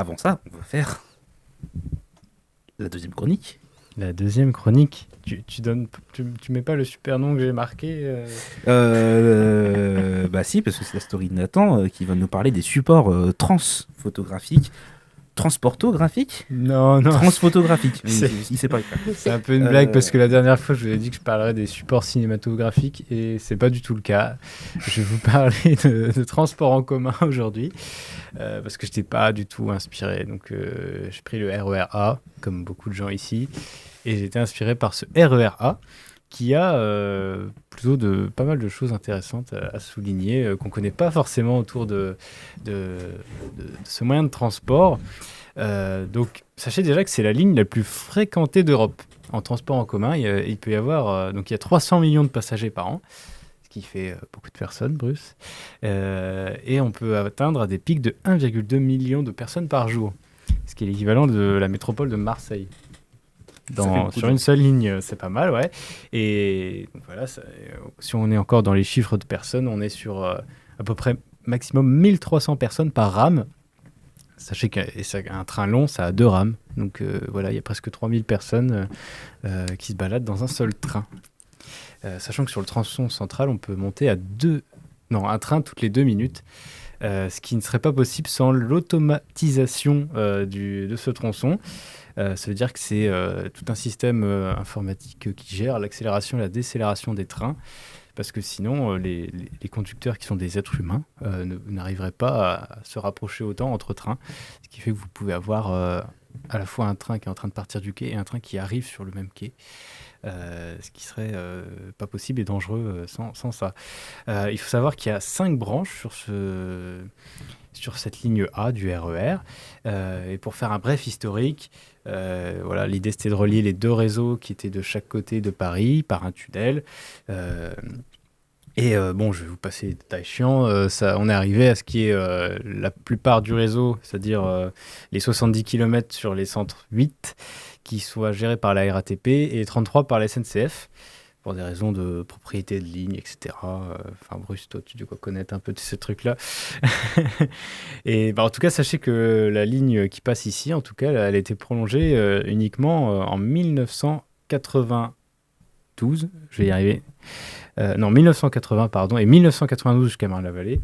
avant ça, on va faire la deuxième chronique. La deuxième chronique. Tu mets pas le super nom que j'ai marqué Bah si, parce que c'est la story de Nathan qui va nous parler des supports transphotographiques. Transportographiques. Non. Transphotographiques. C'est- Il sait pas le faire. C'est un peu une blague parce que la dernière fois, je vous ai dit que je parlerais des supports cinématographiques et c'est pas du tout le cas. Je vais vous parler de transport en commun aujourd'hui parce que je n'étais pas du tout inspiré. Donc, j'ai pris le RER A, comme beaucoup de gens ici, et j'ai été inspiré par ce RER A qui a plutôt pas mal de choses intéressantes à souligner qu'on ne connaît pas forcément autour de ce moyen de transport. Donc, sachez déjà que c'est la ligne la plus fréquentée d'Europe en transport en commun. Il peut y avoir donc il y a 300 millions de passagers par an, ce qui fait beaucoup de personnes, Bruce. Et on peut atteindre des pics de 1,2 million de personnes par jour, ce qui est l'équivalent de la métropole de Marseille. Sur une seule ligne, c'est pas mal, ouais. Et donc voilà, si on est encore dans les chiffres de personnes, on est sur à peu près maximum 1300 personnes par rame. Sachez qu'un train long, ça a 2 rames. Donc voilà, il y a presque 3000 personnes qui se baladent dans un seul train. Sachant que sur le tronçon central, on peut monter un train toutes les 2 minutes. Ce qui ne serait pas possible sans l'automatisation de ce tronçon. Ça veut dire que c'est tout un système informatique qui gère l'accélération et la décélération des trains. Parce que sinon, les conducteurs qui sont des êtres humains n'arriveraient pas à se rapprocher autant entre trains. Ce qui fait que vous pouvez avoir à la fois un train qui est en train de partir du quai et un train qui arrive sur le même quai. Ce qui serait pas possible et dangereux sans ça. Il faut savoir qu'il y a 5 branches sur cette ligne A du RER. Et pour faire un bref historique, voilà, l'idée c'était de relier les 2 réseaux qui étaient de chaque côté de Paris par un tunnel. Bon, je vais vous passer les détails chiants. On est arrivé à ce qui est la plupart du réseau, c'est-à-dire les 70 km sur les centres 8, qui soient gérés par la RATP et 33 par la SNCF, pour des raisons de propriété de ligne, etc. Enfin, Bruce, toi, tu dois connaître un peu de ces trucs-là. Et en tout cas, sachez que la ligne qui passe ici, en tout cas, elle a été prolongée uniquement en 1992. Je vais y arriver. 1980, pardon, et 1992 jusqu'à Marne-la-Vallée.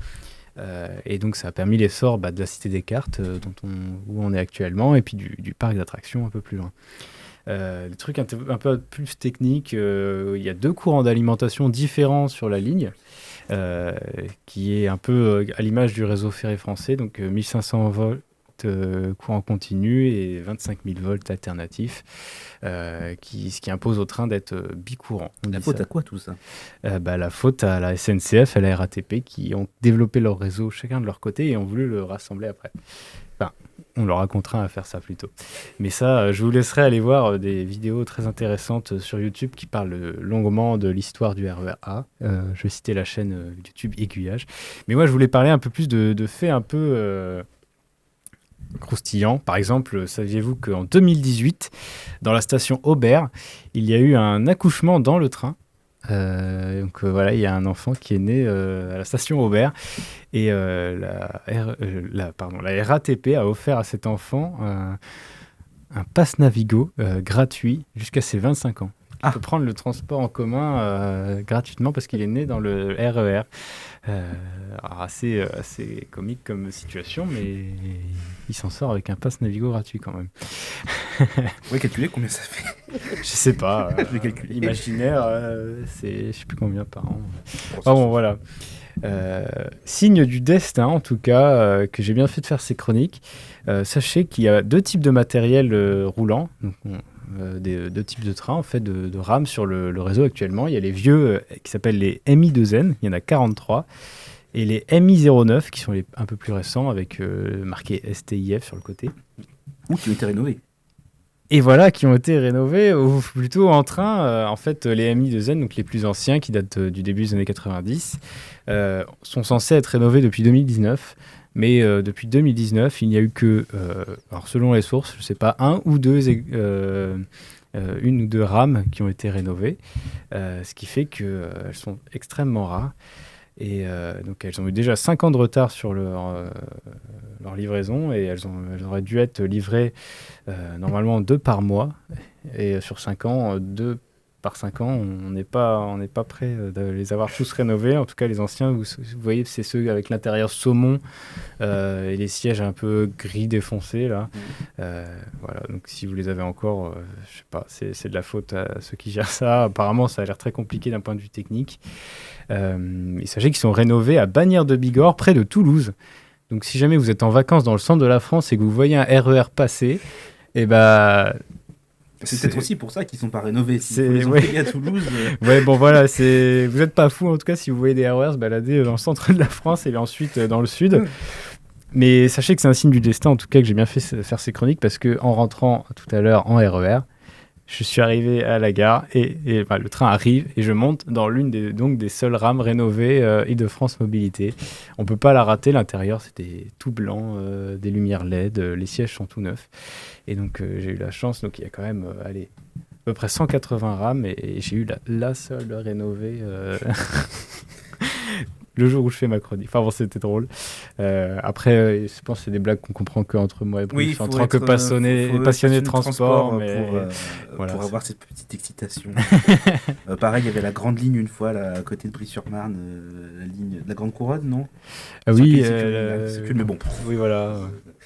Et donc, ça a permis l'essor de la Cité des Cartes, où on est actuellement, et puis du parc d'attractions un peu plus loin. Des trucs un peu plus techniques, il y a 2 courants d'alimentation différents sur la ligne, qui est un peu à l'image du réseau ferré français, donc 1500 volts courant continu et 25 000 volts alternatifs, ce qui impose au train d'être bicourant. La faute à quoi tout ça? La faute à la SNCF, à la RATP, qui ont développé leur réseau chacun de leur côté et ont voulu le rassembler après. Enfin, on leur a contraint à faire ça plutôt. Mais ça, je vous laisserai aller voir des vidéos très intéressantes sur YouTube qui parlent longuement de l'histoire du RER A. Je vais citer la chaîne YouTube Aiguillage. Mais moi, je voulais parler un peu plus de faits un peu croustillants. Par exemple, saviez-vous qu'en 2018, dans la station Aubert, il y a eu un accouchement dans le train? Voilà, il y a un enfant qui est né à la station Aubert et la RATP a offert à cet enfant un pass Navigo gratuit jusqu'à ses 25 ans. Il peut prendre le transport en commun gratuitement parce qu'il est né dans le RER. Alors assez comique comme situation, mais il s'en sort avec un pass Navigo gratuit quand même. Vous pouvez calculer combien ça fait? Je sais pas. Je vais calculer. Imaginaire, c'est je sais plus combien par an. Bon, voilà. Signe du destin, en tout cas, que j'ai bien fait de faire ces chroniques. Sachez qu'il y a 2 types de matériel roulant, donc, 2 types de trains, en fait, de rames sur le réseau actuellement. Il y a les vieux qui s'appellent les MI2N, il y en a 43, et les MI09 qui sont un peu plus récents avec marqué STIF sur le côté. Ou qui ont été rénovés. Et voilà, qui ont été rénovés, ou plutôt en train. En fait, les MI2N, donc les plus anciens, qui datent du début des années 90, sont censés être rénovés depuis 2019. Mais depuis 2019, il n'y a eu que, alors selon les sources, je ne sais pas, une ou deux rames qui ont été rénovées, ce qui fait qu'elles sont extrêmement rares. Et donc, elles ont eu déjà 5 ans de retard sur leur livraison et elles auraient dû être livrées normalement 2 par mois. Et sur 5 ans, 2 par 5 ans, on n'est pas prêt de les avoir tous rénovés. En tout cas, les anciens, vous voyez, c'est ceux avec l'intérieur saumon et les sièges un peu gris défoncés, là. Voilà, donc si vous les avez encore, je sais pas, c'est de la faute à ceux qui gèrent ça. Apparemment, ça a l'air très compliqué d'un point de vue technique. Et sachez qu'ils sont rénovés à Bagnères de Bigorre, près de Toulouse. Donc si jamais vous êtes en vacances dans le centre de la France et que vous voyez un RER passer, et bah... C'est peut-être aussi pour ça qu'ils sont pas rénovés. C'est ouais. À Toulouse. Ouais, bon voilà, vous êtes pas fous en tout cas si vous voyez des RER se balader dans le centre de la France et ensuite dans le sud. Mais sachez que c'est un signe du destin en tout cas que j'ai bien fait faire ces chroniques parce que en rentrant tout à l'heure en RER, je suis arrivé à la gare et le train arrive et je monte dans l'une des seules rames rénovées Île-de-France Mobilité. On peut pas la rater, l'intérieur c'était tout blanc, des lumières LED, les sièges sont tout neufs. Et donc j'ai eu la chance, donc il y a quand même à peu près 180 rames et j'ai eu la seule rénovée le jour où je fais ma chronique. Enfin bon, c'était drôle. Après, je pense que c'est des blagues qu'on comprend qu'entre moi et Bruce, en tant que passionné de transport. Pour avoir cette petite excitation. Pareil, il y avait la grande ligne une fois, là, à côté de Brie-sur-Marne, la ligne de la Grande Couronne, non? Ah oui, mais bon. Oui, voilà.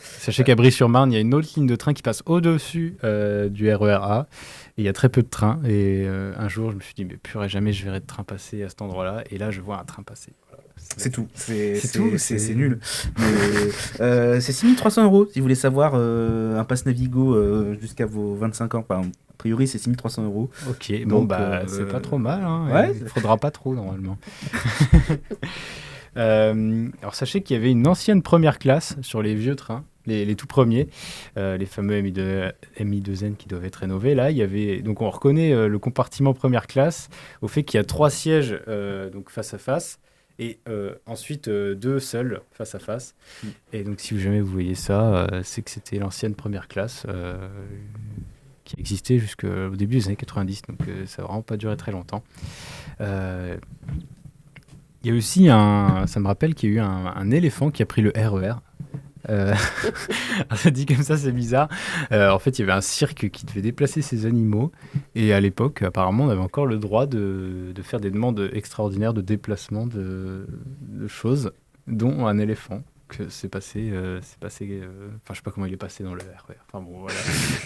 Sachez qu'à Brie-sur-Marne, il y a une autre ligne de train qui passe au-dessus du RER A. Et il y a très peu de trains. Et un jour, je me suis dit, mais purée, jamais je verrai de train passer à cet endroit-là. Et là, je vois un train passer. Voilà. C'est tout. C'est nul. Mais, c'est 6300 € si vous voulez savoir un pass Navigo jusqu'à vos 25 ans. Enfin, a priori, c'est 6300 €. Ok, donc, c'est pas trop mal. Hein, ouais, il faudra pas trop, normalement. Alors, sachez qu'il y avait une ancienne première classe sur les vieux trains. Les tout premiers, les fameux MI2N qui doivent être rénovés. Là, il y avait, donc on reconnaît le compartiment première classe au fait qu'il y a 3 sièges donc face à face et ensuite 2 seuls face à face. Et donc si jamais vous voyez ça, c'est que c'était l'ancienne première classe qui existait jusqu'au début des années 90. Donc ça n'a vraiment pas duré très longtemps. Il y a aussi ça me rappelle qu'il y a eu un éléphant qui a pris le RER. Dit comme ça, c'est bizarre. En fait, il y avait un cirque qui devait déplacer ces animaux. Et à l'époque, apparemment, on avait encore le droit de faire des demandes extraordinaires de déplacement de choses, dont un éléphant. Que c'est passé. Enfin, je sais pas comment il est passé dans le RER. Enfin bon, voilà.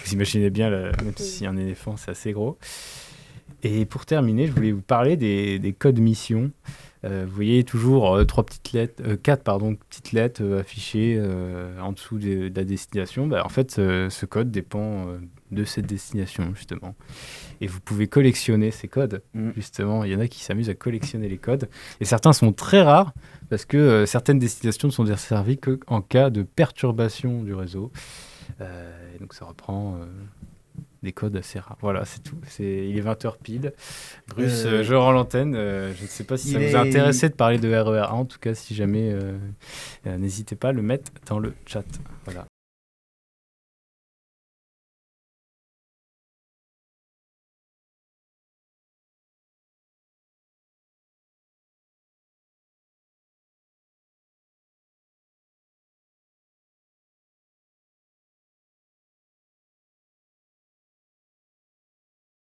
Vous imaginez bien, même si un éléphant, c'est assez gros. Et pour terminer, je voulais vous parler des codes missions. Vous voyez toujours 4 petites lettres affichées en dessous de la destination. En fait, ce code dépend de cette destination, justement. Et vous pouvez collectionner ces codes, justement. Il y en a qui s'amusent à collectionner les codes. Et certains sont très rares, parce que certaines destinations ne sont desservies qu'en cas de perturbation du réseau. Et donc, ça reprend... des codes assez rares. Voilà, c'est tout. Il est 20h pile. Bruce, je rends l'antenne. Je ne sais pas si ça vous a intéressé de parler de RER A. En tout cas, si jamais, n'hésitez pas à le mettre dans le chat. Voilà.